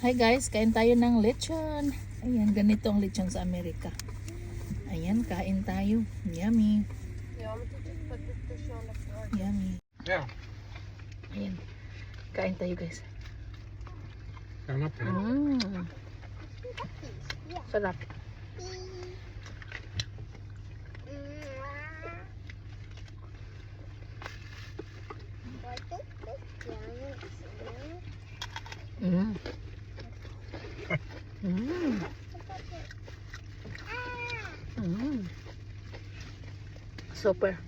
Hi guys, kain tayo ng lechon. Ayan, ganito ang lechon sa Amerika. Ayan, kain tayo. Yummy. Yummy. Yeah. Ayan. Kain tayo guys. Come up here. Sarap. Mm. Mm. Mm. Super.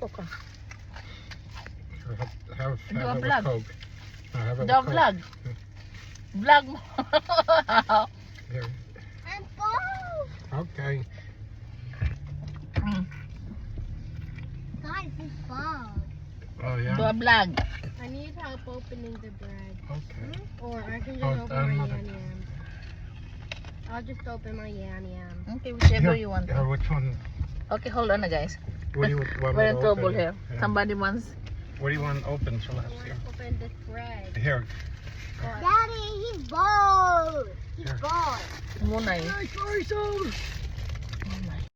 Okay. Have Do a it with vlog. Coke. No, have it The with Coke. vlog. Vlog mo. Here. I'm full. Okay. Mm. God, this is full. Oh Do yeah. a vlog. I need help opening the bread. Okay. Or I can just Oh, open my another. yam yam. I'll just open my yam yam. Okay, whichever Here, you want. here, which one? Okay, hold on na guys. What do you want me We're to in trouble open? here. Yeah. Somebody wants. What do you want open, I Celeste? want Here. to open this bread. Here. Daddy, he's bald. He's Here. bald. Muna eh. My torso.